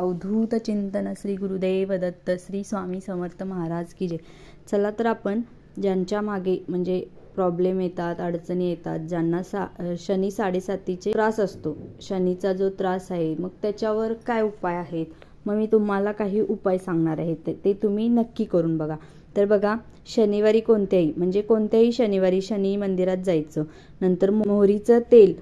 अवधूत चिंतन श्री गुरुदेव दत्त श्री स्वामी समर्थ महाराज की जय। चला तर आपण ज्यांच्या मागे म्हणजे प्रॉब्लेम येतात, अडचणी येतात, ज्यांना शनी 7.5चे त्रास असतो, शनीचा जो त्रास आहे मग त्याच्यावर काय उपाय आहेत, मग मी तुम्हाला काही उपाय सांगणार आहे, ते तुम्ही नक्की करून बघा। तर बघा, शनिवारी कोणत्याही शनिवारी शनी मंदिरात जायचं, नंतर मोहरीचं तेल,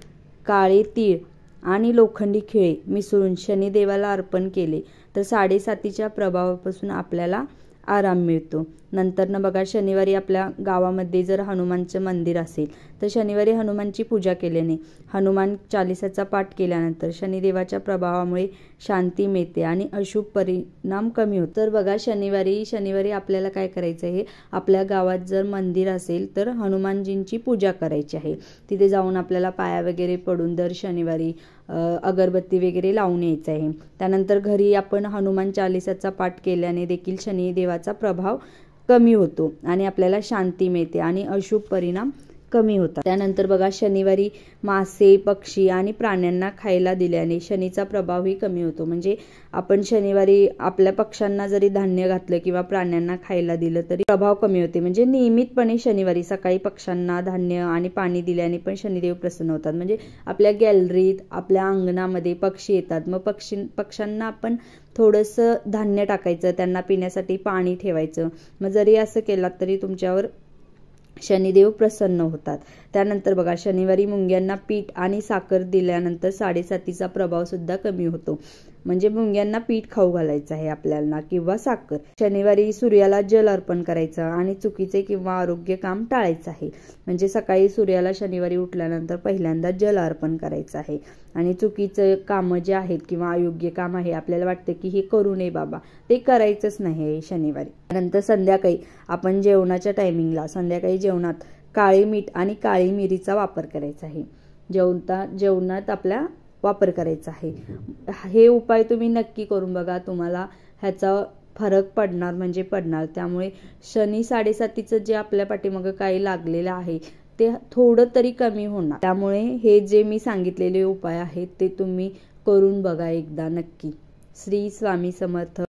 काळे तीळ आणि लोखंडी खिळे मिसळून शनिदेवाला अर्पण केले तर 7.5च्या प्रभावापासून आपल्याला आराम मिळतो। नंतर बघा, शनिवारी आपल्या गावामध्ये जर हनुमानचं मंदिर असेल तर शनिवारी हनुमानची पूजा केल्याने, हनुमान चालिसाचा पाठ केल्यानंतर शनिदेवाच्या प्रभावामुळे शांती मिळते आणि अशुभ परिणाम कमी होतो। तर बघा, शनिवारी आपल्याला काय करायचं आहे, आपल्या गावात जर मंदिर असेल तर हनुमानजींची पूजा करायची आहे। तिथे जाऊन आपल्याला पाया वगैरे पडून दर शनिवारी अगरबत्ती वगैरे लावून यायचं आहे। त्यानंतर घरी आपण हनुमान चालिसाचा पाठ केल्याने देखील शनिदेवाचा प्रभाव कमी होतो आणि आपल्याला शांती मिळते आणि अशुभ परिणाम कमी होतात। त्यानंतर बघा, शनिवारी मासे, पक्षी आणि प्राण्यांना खायला दिल्याने शनीचा प्रभावही कमी होतो। म्हणजे आपण शनिवारी आपल्या पक्ष्यांना जरी धान्य घातलं किंवा प्राण्यांना खायला दिलं तरी प्रभाव कमी होते। म्हणजे नियमितपणे शनिवारी सकाळी पक्ष्यांना धान्य आणि पाणी दिल्याने पण शनिदेव प्रसन्न होतात। म्हणजे आपल्या गॅलरीत, आपल्या अंगणामध्ये पक्षी येतात, मग पक्ष्यांना आपण थोडंसं धान्य टाकायचं, त्यांना पिण्यासाठी पाणी ठेवायचं। मग जरी असं केलात तरी तुमच्यावर शनिदेव प्रसन्न होतात। त्यानंतर बघा, शनिवारी मुंग्यांना पीठ आणि साखर दिल्यानंतर 7.5चा प्रभाव सुद्धा कमी होतो। म्हणजे मुंग्यांना पीठ खाऊ घालायचं आहे आपल्याला किंवा साखर। शनिवारी सूर्याला जल अर्पण करायचं आणि चुकीचे किंवा आरोग्य काम टाळायचं आहे। म्हणजे सकाळी सूर्याला शनिवारी उठल्यानंतर पहिल्यांदा जल अर्पण करायचं आहे आणि चुकीचं कामं जे आहेत किंवा अयोग्य काम आहे, आपल्याला वाटतं की हे करू नये बाबा, ते करायचंच नाही आहे शनिवारी। नंतर संध्याकाळी आपण जेवणाच्या टायमिंगला, संध्याकाळी जेवणात काळे मीठ आणि काळी मिरीचा वापर करायचा आहे। जेवणात आपल्या वापर करायचा आहे। हे उपाय तुम्ही नक्की करून बघा, तुम्हाला ह्याचा फरक पडणार। त्यामुळे शनी 7.5चं जे आपल्या पाठीमागं काही लागलेलं आहे ते थोडं तरी कमी होणार। त्यामुळे हे जे मी सांगितलेले उपाय आहेत ते तुम्ही करून बघा एकदा नक्की। श्री स्वामी समर्थ।